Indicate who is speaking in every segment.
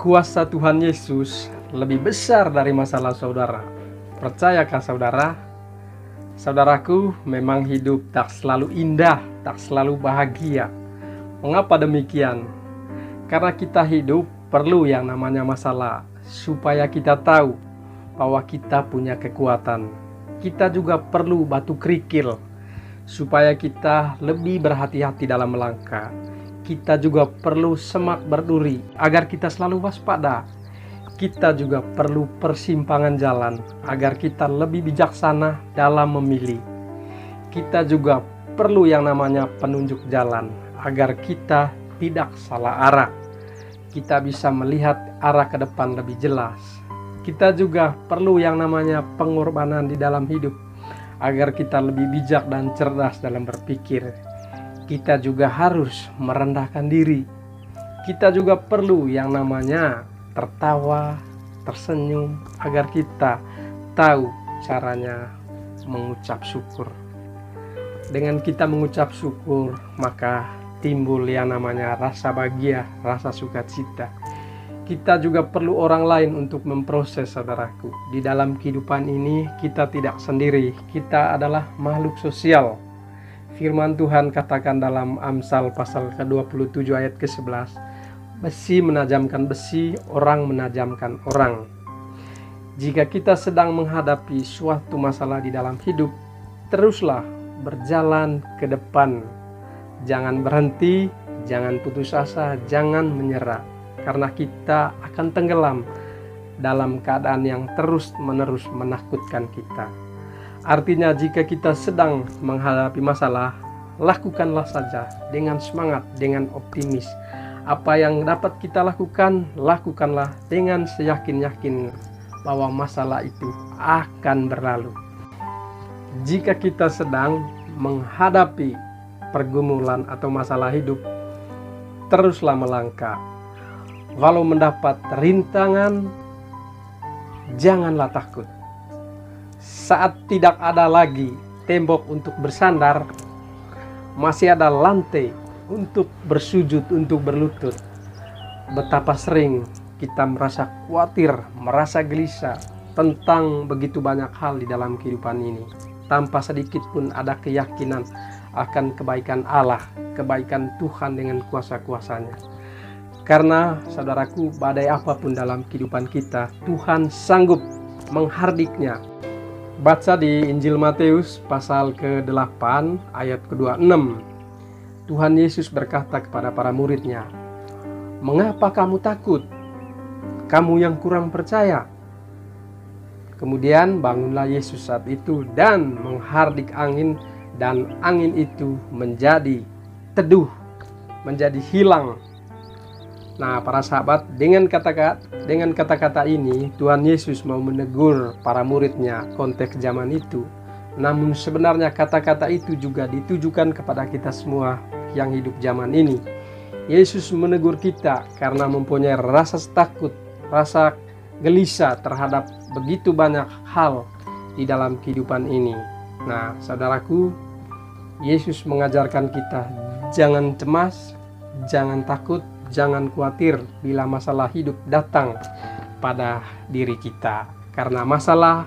Speaker 1: Kuasa Tuhan Yesus lebih besar dari masalah saudara. Percayakah saudara? Saudaraku, memang hidup tak selalu indah, tak selalu bahagia. Mengapa demikian? Karena kita hidup perlu yang namanya masalah, supaya kita tahu bahwa kita punya kekuatan. Kita juga perlu batu kerikil, supaya kita lebih berhati-hati dalam melangkah. Kita juga perlu semak berduri agar kita selalu waspada. Kita juga perlu persimpangan jalan agar kita lebih bijaksana dalam memilih. Kita juga perlu yang namanya penunjuk jalan agar kita tidak salah arah. Kita bisa melihat arah ke depan lebih jelas. Kita juga perlu yang namanya pengorbanan di dalam hidup agar kita lebih bijak dan cerdas dalam berpikir. Kita juga harus merendahkan diri. Kita juga perlu yang namanya tertawa, tersenyum agar kita tahu caranya mengucap syukur. Dengan kita mengucap syukur, maka timbul yang namanya rasa bahagia, rasa sukacita. Kita juga perlu orang lain untuk memproses, saudaraku. Di dalam kehidupan ini kita tidak sendiri, kita adalah makhluk sosial. Firman Tuhan katakan dalam Amsal pasal ke-27 ayat ke-11, besi menajamkan besi, orang menajamkan orang. Jika kita sedang menghadapi suatu masalah di dalam hidup, teruslah berjalan ke depan. Jangan berhenti, jangan putus asa, jangan menyerah. Karena kita akan tenggelam dalam keadaan yang terus-menerus menakutkan kita. Artinya jika kita sedang menghadapi masalah, lakukanlah saja dengan semangat, dengan optimis. Apa yang dapat kita lakukan, lakukanlah dengan seyakin-yakin bahwa masalah itu akan berlalu. Jika kita sedang menghadapi pergumulan atau masalah hidup, teruslah melangkah. Walau mendapat rintangan, janganlah takut. Saat tidak ada lagi tembok untuk bersandar, masih ada lantai untuk bersujud, untuk berlutut. Betapa sering kita merasa khawatir, merasa gelisah tentang begitu banyak hal di dalam kehidupan ini. Tanpa sedikit pun ada keyakinan akan kebaikan Allah, kebaikan Tuhan dengan kuasa-kuasanya. Karena saudaraku, badai apapun dalam kehidupan kita, Tuhan sanggup menghardiknya. Baca di Injil Matius pasal ke-8 ayat ke-26. Tuhan Yesus berkata kepada para muridnya, "Mengapa kamu takut? Kamu yang kurang percaya." Kemudian bangunlah Yesus saat itu dan menghardik angin, dan angin itu menjadi teduh, menjadi hilang. Nah, para sahabat, dengan kata-kata ini Tuhan Yesus mau menegur para muridnya konteks zaman itu. Namun sebenarnya kata-kata itu juga ditujukan kepada kita semua yang hidup zaman ini. Yesus menegur kita karena mempunyai rasa takut, rasa gelisah terhadap begitu banyak hal di dalam kehidupan ini. Nah, saudaraku, Yesus mengajarkan kita jangan cemas, jangan takut, jangan khawatir bila masalah hidup datang pada diri kita. Karena masalah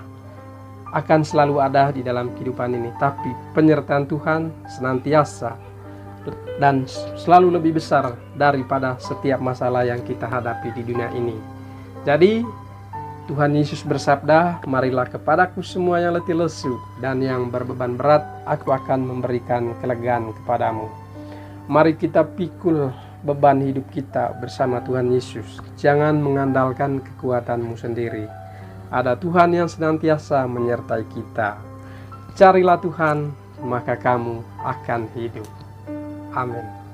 Speaker 1: akan selalu ada di dalam kehidupan ini. Tapi penyertaan Tuhan senantiasa dan selalu lebih besar daripada setiap masalah yang kita hadapi di dunia ini. Jadi Tuhan Yesus bersabda, "Marilah kepadaku semua yang letih lesu dan yang berbeban berat, aku akan memberikan kelegaan kepadamu." Mari kita pikul beban hidup kita bersama Tuhan Yesus. Jangan mengandalkan kekuatanmu sendiri. Ada Tuhan yang senantiasa menyertai kita. Carilah Tuhan, maka kamu akan hidup. Amin.